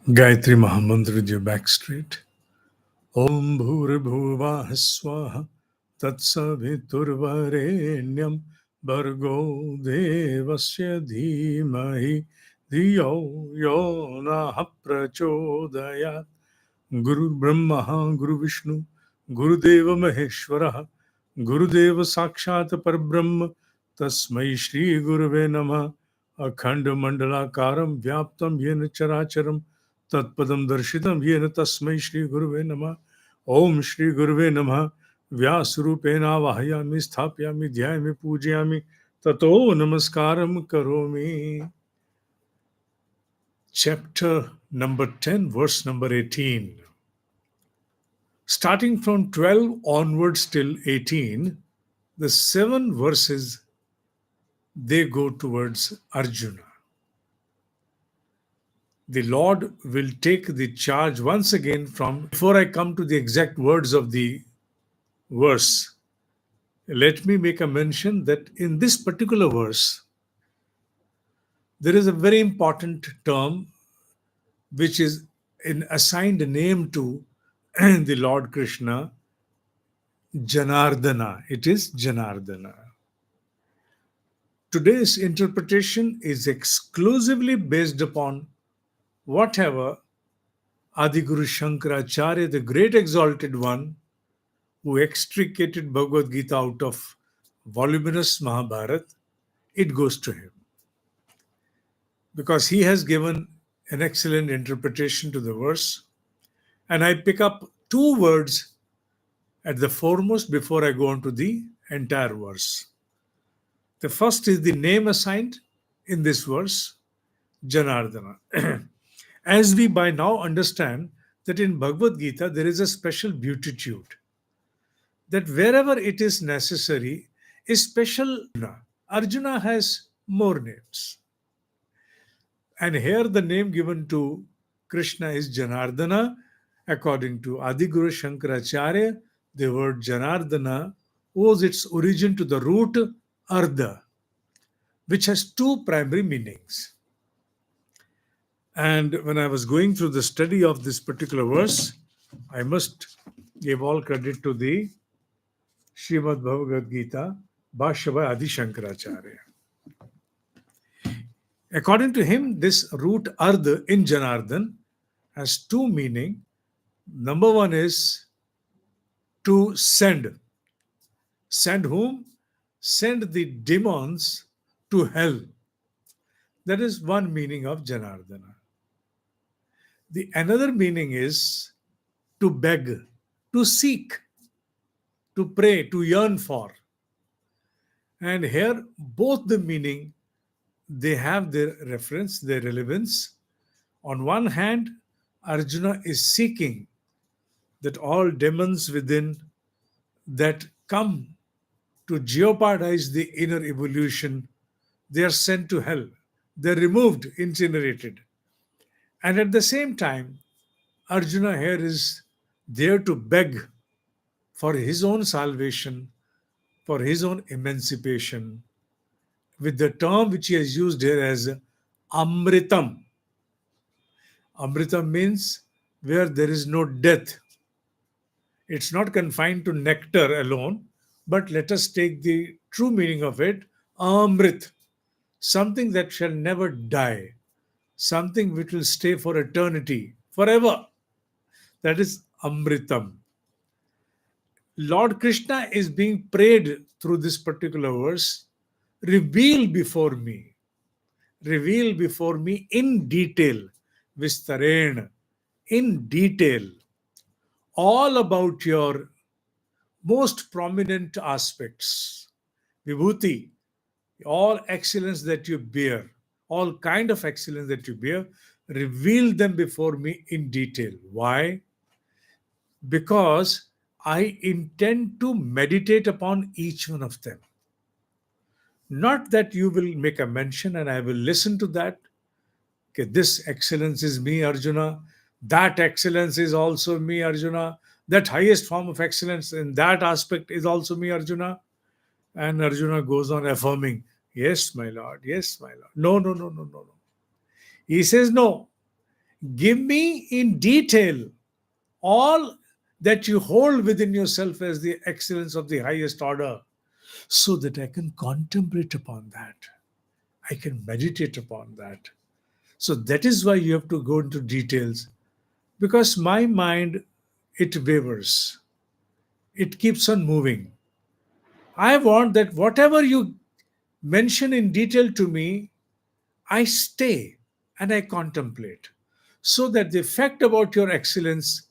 Gayatri Mahamantra with your back straight. Om Bhurabhuvah Swaha Tatsaviturvarenyam Bhargo Devasya Dhimahi Dhiyo Yo Nah Prachodayat. Guru Brahma Guru Vishnu Guru Deva Maheshwara Guru Deva Sakshat Parbrahma Tasmai Shri Gurave Namah. Akhanda Mandalakaram Vyaptam Yena Characharam Tatpadam Darshitam Yena Tasmai Shri Gurave Namah. Om Shri Gurave Namah. Vyasrupena Vahayami Sthapyami Dhyayami Pujayami Tato Namaskaram Karomi. Chapter number 10, verse number 18. Starting from 12 onwards till 18, the 7 verses, they go towards Arjuna. The Lord will take the charge once again from, before I come to the exact words of the verse, let me make a mention that in this particular verse, there is a very important term which is assigned a name to the Lord Krishna, Janardana. It is Janardana. Today's interpretation is exclusively based upon whatever Adiguru Shankaracharya, the great exalted one, who extricated Bhagavad Gita out of voluminous Mahabharata, it goes to him. Because he has given an excellent interpretation to the verse. And I pick up 2 words at the foremost before I go on to the entire verse. The first is the name assigned in this verse, Janardana. As we by now understand that in Bhagavad Gita there is a special beatitude that wherever it is necessary, a special Arjuna has more names. And here the name given to Krishna is Janardana. According to Adiguru Shankaracharya, the word Janardana owes its origin to the root Ardha, which has 2 primary meanings. And when I was going through the study of this particular verse, I must give all credit to the Shrimed Bhagavad Gita, Bhashya by Adi Shankaracharya. According to him, this root Ardha in Janardhan has 2 meanings. Number 1 is to send. Send whom? Send the demons to hell. That is one meaning of Janardana. The another meaning is to beg, to seek, to pray, to yearn for. And here both the meaning, they have their reference, their relevance. On one hand, Arjuna is seeking that all demons within that come to jeopardize the inner evolution, they are sent to hell. They're removed, incinerated. And at the same time, Arjuna here is there to beg for his own salvation, for his own emancipation, with the term which he has used here as Amritam. Amritam means where there is no death. It's not confined to nectar alone, but let us take the true meaning of it, Amrit, something that shall never die, something which will stay for eternity, forever. That is Amritam. Lord Krishna is being prayed through this particular verse, reveal before me in detail, Vistarena, in detail, all about your most prominent aspects, Vibhuti, all excellence that you bear, all kind of excellence that you bear, reveal them before me in detail. Why? Because I intend to meditate upon each one of them. Not that you will make a mention and I will listen to that. Okay, this excellence is me, Arjuna. That excellence is also me, Arjuna. That highest form of excellence in that aspect is also me, Arjuna. And Arjuna goes on affirming, yes, my Lord, yes, my Lord. No, no, no, no, no, no. He says, no. Give me in detail all that you hold within yourself as the excellence of the highest order, so that I can contemplate upon that. I can meditate upon that. So that is why you have to go into details, because my mind, it wavers, it keeps on moving. I want that whatever you mention in detail to me, I stay and I contemplate, so that the fact about your excellence,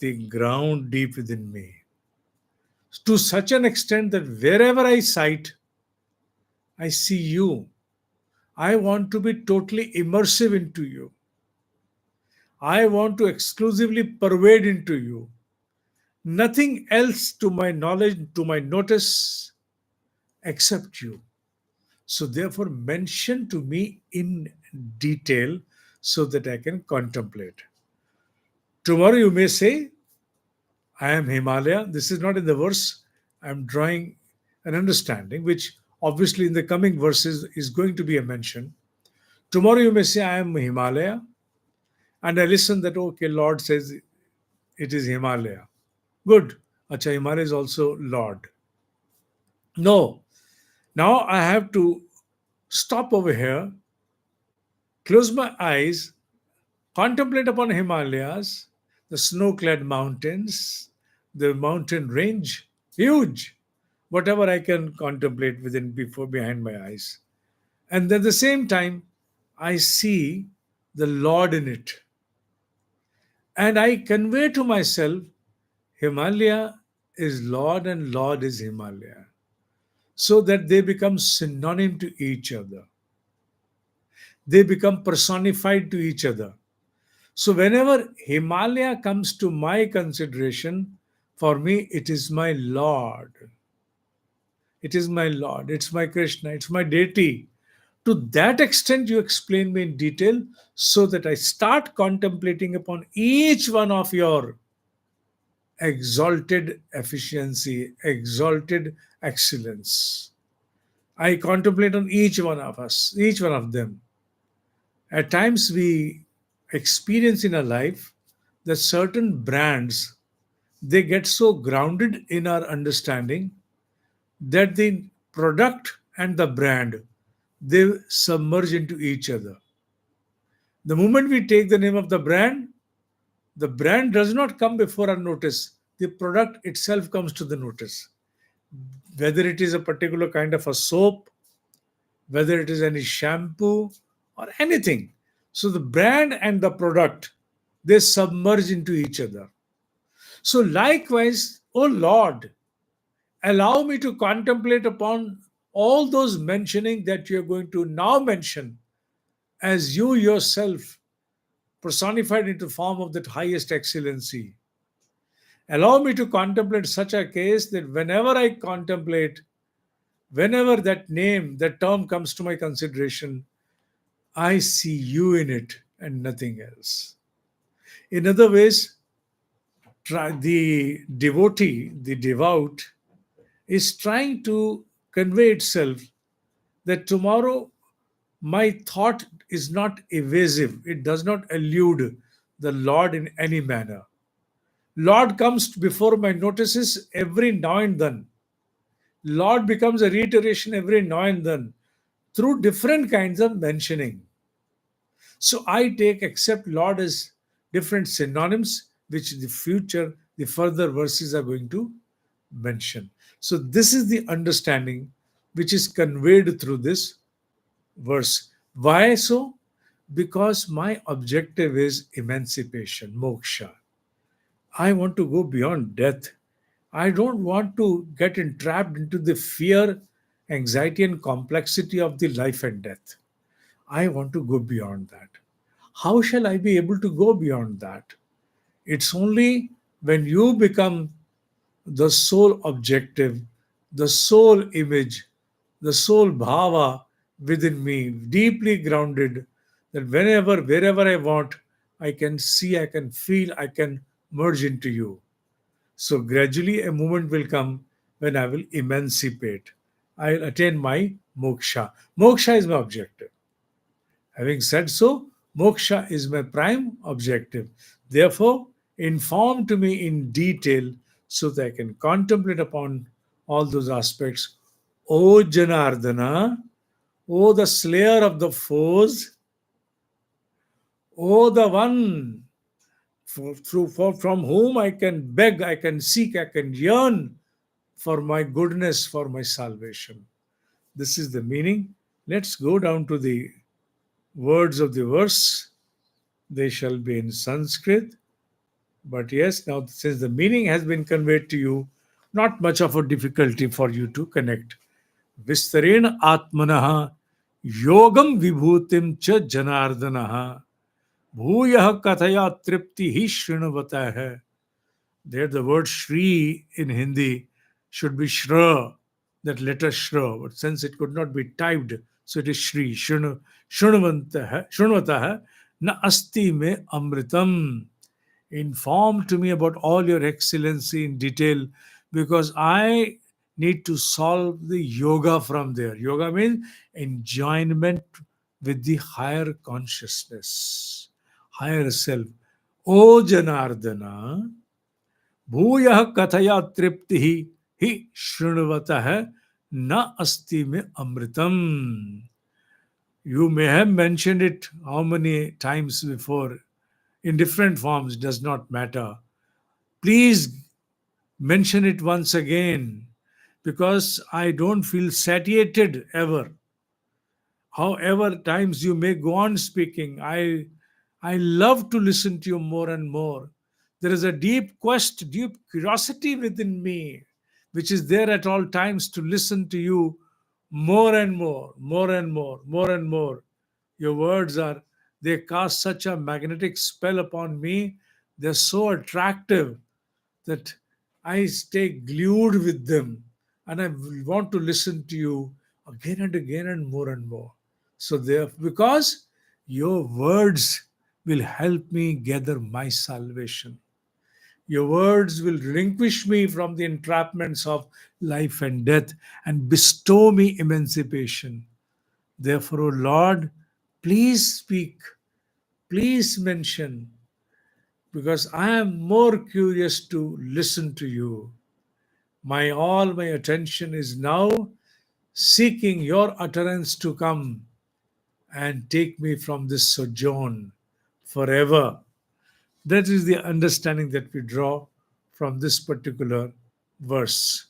they ground deep within me to such an extent that wherever I sight, I see you. I want to be totally immersive into you. I want to exclusively pervade into you. Nothing else to my knowledge, to my notice, except you. So, therefore, mention to me in detail so that I can contemplate. Tomorrow you may say, I am Himalaya. This is not in the verse. I am drawing an understanding, which obviously in the coming verses is going to be a mention. Tomorrow you may say, I am Himalaya. And I listen that, okay, Lord says it is Himalaya. Good. Acha, Himalaya is also Lord. No. Now I have to stop over here, close my eyes, contemplate upon Himalayas, the snow clad mountains, the mountain range, huge, whatever I can contemplate within before behind my eyes. And at the same time, I see the Lord in it. And I convey to myself, Himalaya is Lord and Lord is Himalaya, so that they become synonym to each other. They become personified to each other. So whenever Himalaya comes to my consideration, for me it is my Lord. It is my Lord. It's my Krishna. It's my deity. To that extent, you explain me in detail so that I start contemplating upon each one of your exalted efficiency, exalted excellence. I contemplate on each one of us, each one of them. At times, we experience in our life that certain brands, they get so grounded in our understanding that the product and the brand, they submerge into each other. The moment we take the name of the brand does not come before our notice. The product itself comes to the notice. Whether it is a particular kind of a soap, whether it is any shampoo or anything. So the brand and the product, they submerge into each other. So likewise, oh Lord, allow me to contemplate upon all those mentioning that you are going to now mention as you yourself personified into form of that highest excellency. Allow me to contemplate such a case that whenever I contemplate, whenever that name, that term comes to my consideration, I see you in it and nothing else. In other ways, the devotee, the devout, is trying to convey itself that tomorrow my thought is not evasive, it does not elude the Lord in any manner. Lord comes before my notices every now and then. Lord becomes a reiteration every now and then through different kinds of mentioning. So I take accept Lord as different synonyms, which the further verses are going to mention. So this is the understanding which is conveyed through this verse. Why so? Because my objective is emancipation, moksha. I want to go beyond death. I don't want to get entrapped into the fear, anxiety, and complexity of the life and death. I want to go beyond that. How shall I be able to go beyond that? It's only when you become the sole objective, the sole image, the sole bhava within me, deeply grounded, that whenever, wherever I want, I can see, I can feel, I can merge into you. So gradually a moment will come when I will emancipate. I'll attain my moksha. Moksha is my objective. Having said so, Moksha is my prime objective. Therefore, inform to me in detail so that I can contemplate upon all those aspects. O Janardana, O the slayer of the foes, O the one from whom I can beg, I can seek, I can yearn for my goodness, for my salvation. This is the meaning. Let's go down to the words of the verse. They shall be in Sanskrit. But yes, now since the meaning has been conveyed to you, not much of a difficulty for you to connect. Vistarena Atmanaha Yogam Vibhutim Cha Janardanaha Bhuyah Kathaya Tripti Hi Shrinavata. There the word Shri in Hindi should be Shra, that letter Shra, but since it could not be typed, so it is Shri. Shrinavata na asti me amritam. Inform to me about all your excellency in detail because I need to solve the yoga from there. Yoga means enjoyment with the higher consciousness, higher self. O Janardana, भूयः कथया तृप्ति ही शृण्वतः न अस्ति में अमृतम. You may have mentioned it how many times before in different forms, does not matter. Please mention it once again because I don't feel satiated ever. However times you may go on speaking, I love to listen to you more and more. There is a deep quest, deep curiosity within me, which is there at all times to listen to you more and more, more and more, more and more. Your words are, they cast such a magnetic spell upon me. They're so attractive that I stay glued with them and I want to listen to you again and again and more and more. So, there, because your words will help me gather my salvation. Your words will relinquish me from the entrapments of life and death and bestow me emancipation. Therefore, O Lord, please speak, please mention, because I am more curious to listen to you. My attention is now seeking your utterance to come and take me from this sojourn forever. That is the understanding that we draw from this particular verse.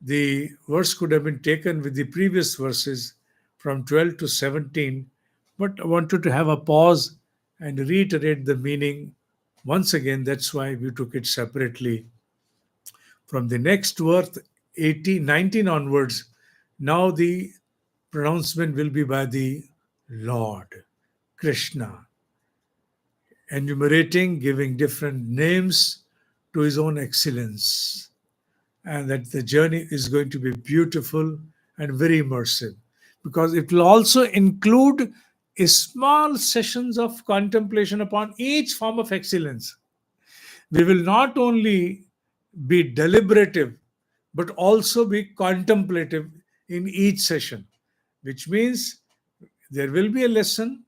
The verse could have been taken with the previous verses from 12 to 17, but I wanted to have a pause and reiterate the meaning once again. That's why we took it separately. From the next verse, 18, 19 onwards, now the pronouncement will be by the Lord, Krishna, enumerating, giving different names to his own excellence. And that the journey is going to be beautiful and very immersive because it will also include a small sessions of contemplation upon each form of excellence. We will not only be deliberative but also be contemplative in each session, which means there will be a lesson,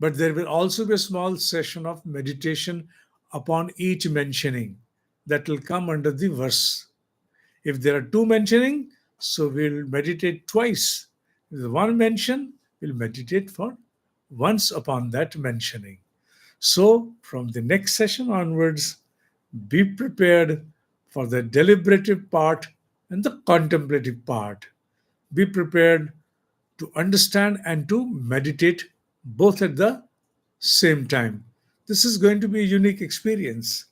but there will also be a small session of meditation upon each mentioning that will come under the verse. If there are two mentioning, so we'll meditate twice. If there's one mention, we'll meditate for once upon that mentioning. So from the next session onwards, be prepared for the deliberative part and the contemplative part. Be prepared to understand and to meditate both at the same time. This is going to be a unique experience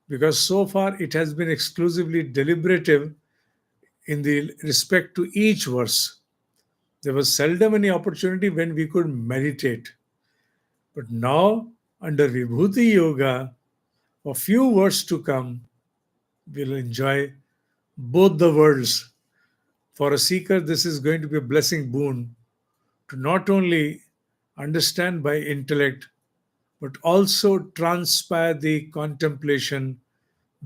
because so far it has been exclusively deliberative in the respect to each verse. There was seldom any opportunity when we could meditate. But now, under Vibhuti Yoga, a few words to come, we'll enjoy both the worlds. For a seeker, this is going to be a blessing boon to not only understand by intellect, but also transpire the contemplation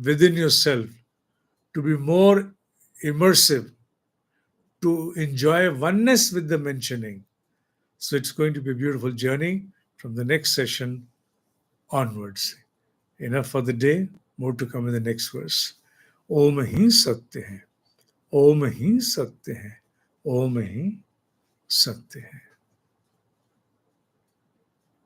within yourself to be more immersive, to enjoy oneness with the mentioning. So it's going to be a beautiful journey. from the next session onwards. Enough for the day. More to come in the next verse. ओम ही सत्य है, ओम ही सत्य है, ओम ही सत्य है.